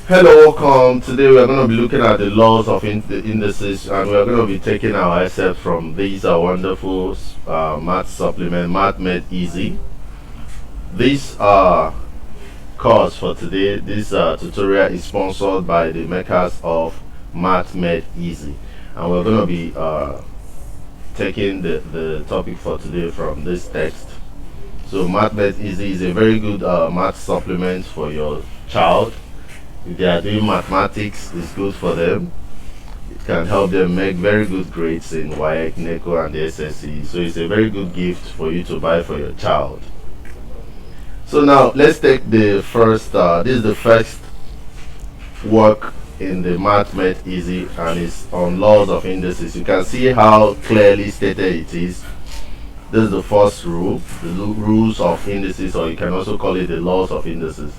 Hello, welcome. Today we are going to be looking at the laws of the indices, and we are going to be taking our excerpt from these wonderful math supplement, Math Made Easy. This course for today, this tutorial is sponsored by the makers of Math Made Easy, and we're going to be taking the topic for today from this text. So Math Made Easy is a very good math supplement for your child. If they are doing mathematics, it's good for them. It can help them make very good grades in WAEC, NECO, and the SSE. So it's a very good gift for you to buy for your child. So now let's take the first. This is the first work in the Math Made Easy, and it's on laws of indices. You can see how clearly stated it is. This is the first rule, the rules of indices, or you can also call it the laws of indices.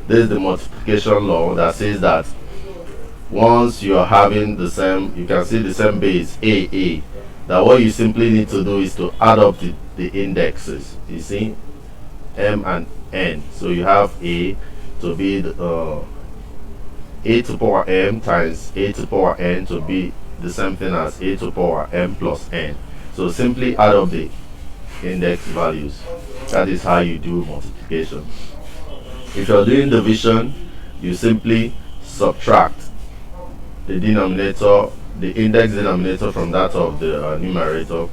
This is the multiplication law that says that once you are having the same, you can see the same base a, that what you simply need to do is to add up the indexes. You see, m and n. So you have a to be a to the power m times a to the power n to be the same thing as a to the power m plus n. So simply add up the index values. That is how you do multiplication. If you're doing division, you simply subtract the denominator, the index denominator from that of the numerator.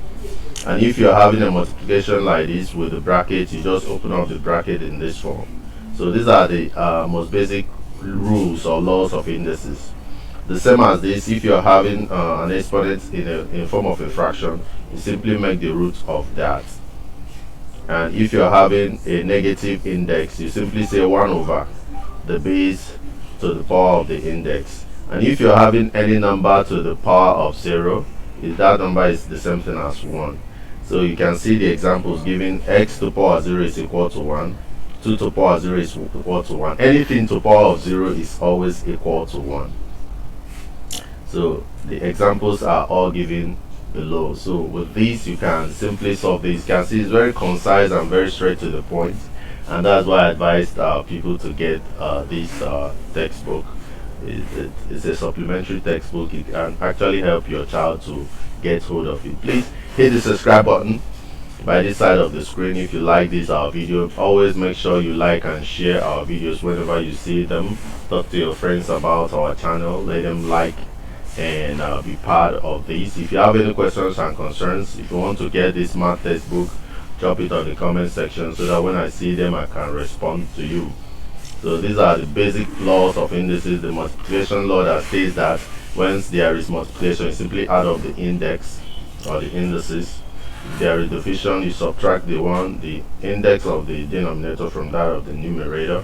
And if you're having a multiplication like this with the bracket, you just open up the bracket in this form. So these are the most basic rules or laws of indices. The same as this, if you're having an exponent in form of a fraction, you simply make the root of that. And if you're having a negative index, you simply say 1 over the base to the power of the index. And if you're having any number to the power of 0, if that number is the same thing as 1. So you can see the examples giving x to the power of 0 is equal to 1, 2 to the power of 0 is equal to 1. Anything to the power of 0 is always equal to 1. So the examples are all given below. So with this you can simply solve this. You can see it's very concise and very straight to the point, and that's why I advised people to get this textbook. It's a supplementary textbook. It can actually help your child to get hold of it. Please hit the subscribe button by this side of the screen if you like this our video. Always make sure you like and share our videos whenever you see them. Talk to your friends about our channel, let them like and be part of this. If you have any questions and concerns, if you want to get this math textbook, drop it on the comment section so that when I see them I can respond to you. So these are the basic laws of indices. The multiplication law that says that once there is multiplication, you simply add up the index or the indices. If there is division, you subtract the index of the denominator from that of the numerator.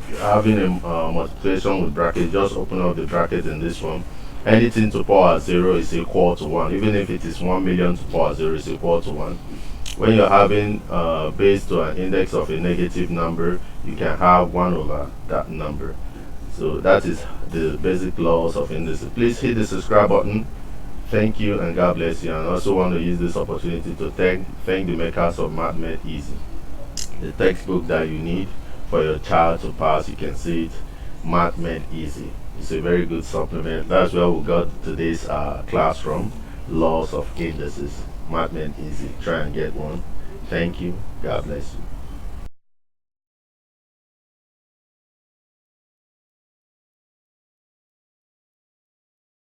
If you're having a multiplication with bracket, just open up the bracket in this one. Anything to the power 0 is equal to 1. Even if it is 1 million to the power 0 is equal to 1. When you're having base to an index of a negative number, you can have 1 over that number. So that is the basic laws of indices. Please hit the subscribe button. Thank you and God bless you. And I also want to use this opportunity to thank the makers of Math Made Easy. The textbook that you need for your child to pass, you can see it, Math Made Easy. It's a very good supplement. That's where we got today's class from. Laws of indices. Math Made Easy. Try and get one. Thank you. God bless you.